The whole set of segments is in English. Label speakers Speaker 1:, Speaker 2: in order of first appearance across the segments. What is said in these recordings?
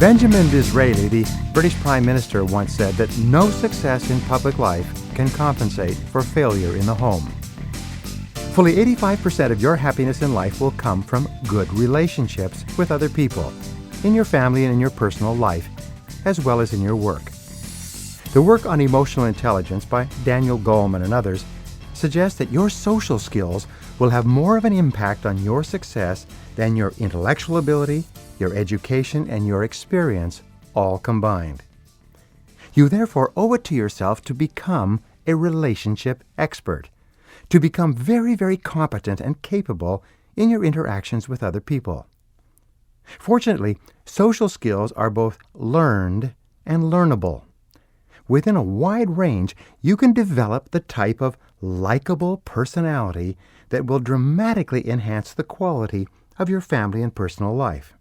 Speaker 1: Benjamin Disraeli, the British Prime Minister, once said that no success in public life can compensate for failure in the home. Fully 85% of your happiness in life will come from good relationships with other people, in your family and in your personal life, as well as in your work. The work on emotional intelligence by Daniel Goleman and others suggests that your social skills will have more of an impact on your success than your intellectual ability, your education, and your experience all combined. You therefore owe it to yourself to become a relationship expert, to become very, very competent and capable in your interactions with other people. Fortunately, social skills are both learned and learnable. Within a wide range, you can develop the type of likable personality that will dramatically enhance the quality of your family and personal life.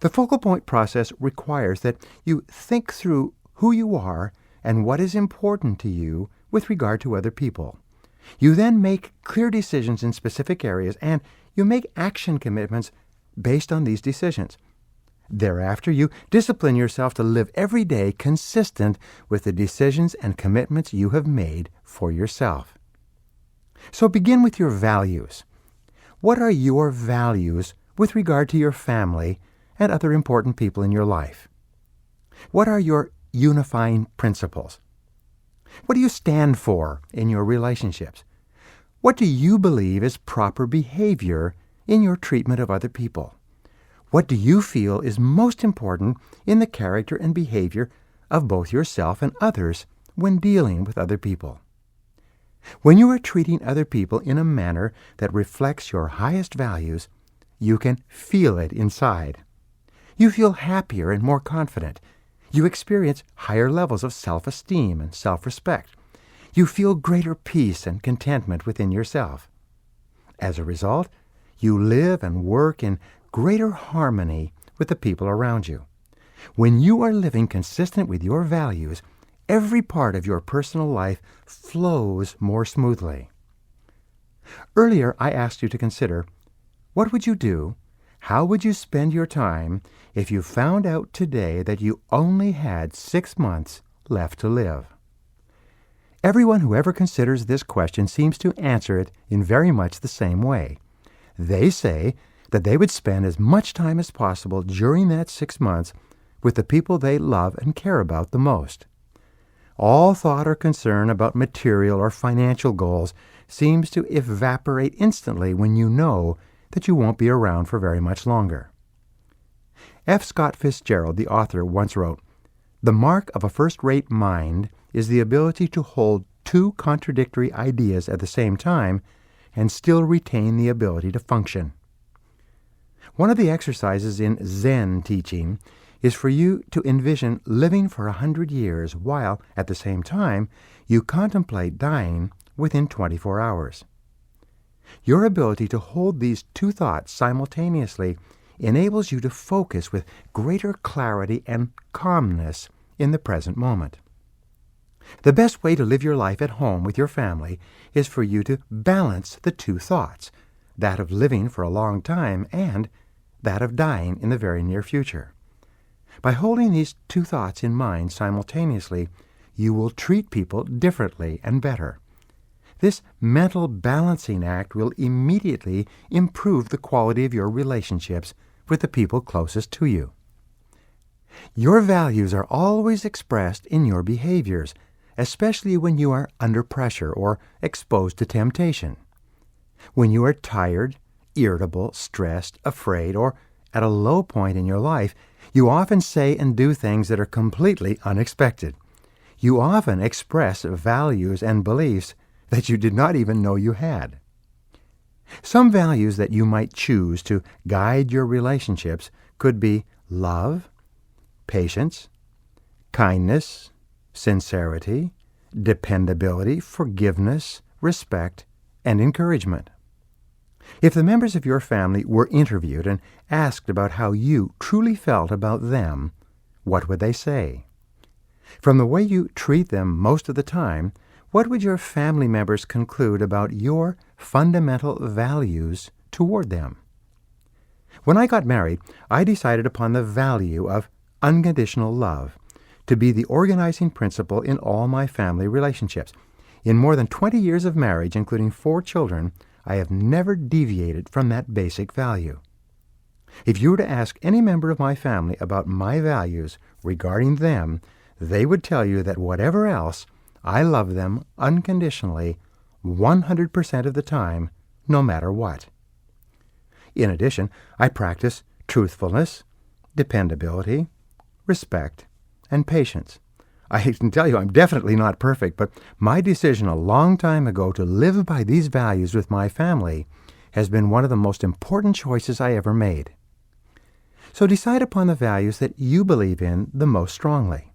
Speaker 1: The focal point process requires that you think through who you are and what is important to you with regard to other people. You then make clear decisions in specific areas, and you make action commitments based on these decisions. Thereafter, you discipline yourself to live every day consistent with the decisions and commitments you have made for yourself. So begin with your values. What are your values with regard to your family and other important people in your life? What are your unifying principles? What do you stand for in your relationships? What do you believe is proper behavior in your treatment of other people? What do you feel is most important in the character and behavior of both yourself and others when dealing with other people? When you are treating other people in a manner that reflects your highest values, you can feel it inside. You feel happier and more confident. You experience higher levels of self-esteem and self-respect. You feel greater peace and contentment within yourself. As a result, you live and work in greater harmony with the people around you. When you are living consistent with your values, every part of your personal life flows more smoothly. Earlier, I asked you to consider, what would you do? How would you spend your time if you found out today that you only had 6 months left to live? Everyone who ever considers this question seems to answer it in very much the same way. They say that they would spend as much time as possible during that 6 months with the people they love and care about the most. All thought or concern about material or financial goals seems to evaporate instantly when you know that you won't be around for very much longer. F. Scott Fitzgerald, the author, once wrote, "The mark of a first-rate mind is the ability to hold two contradictory ideas at the same time and still retain the ability to function." One of the exercises in Zen teaching is for you to envision living for 100 years while, at the same time, you contemplate dying within 24 hours. Your ability to hold these two thoughts simultaneously enables you to focus with greater clarity and calmness in the present moment. The best way to live your life at home with your family is for you to balance the two thoughts, that of living for a long time and that of dying in the very near future. By holding these two thoughts in mind simultaneously, you will treat people differently and better. This mental balancing act will immediately improve the quality of your relationships with the people closest to you. Your values are always expressed in your behaviors, especially when you are under pressure or exposed to temptation. When you are tired, irritable, stressed, afraid, or at a low point in your life, you often say and do things that are completely unexpected. You often express values and beliefs that you did not even know you had. Some values that you might choose to guide your relationships could be love, patience, kindness, sincerity, dependability, forgiveness, respect, and encouragement. If the members of your family were interviewed and asked about how you truly felt about them, what would they say? From the way you treat them most of the time, what would your family members conclude about your fundamental values toward them? When I got married, I decided upon the value of unconditional love to be the organizing principle in all my family relationships. In more than 20 years of marriage, including 4 children, I have never deviated from that basic value. If you were to ask any member of my family about my values regarding them, they would tell you that whatever else, I love them unconditionally 100% of the time, no matter what. In addition, I practice truthfulness, dependability, respect, and patience. I can tell you I'm definitely not perfect, but my decision a long time ago to live by these values with my family has been one of the most important choices I ever made. So decide upon the values that you believe in the most strongly.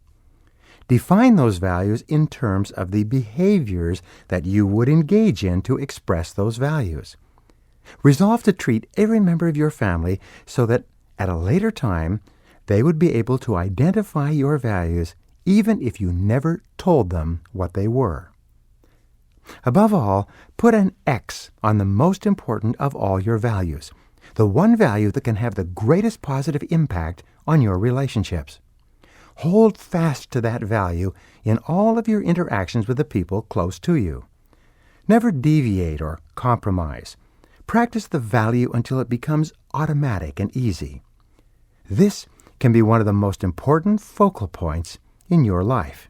Speaker 1: Define those values in terms of the behaviors that you would engage in to express those values. Resolve to treat every member of your family so that at a later time they would be able to identify your values even if you never told them what they were. Above all, put an X on the most important of all your values, the one value that can have the greatest positive impact on your relationships. Hold fast to that value in all of your interactions with the people close to you. Never deviate or compromise. Practice the value until it becomes automatic and easy. This can be one of the most important focal points in your life.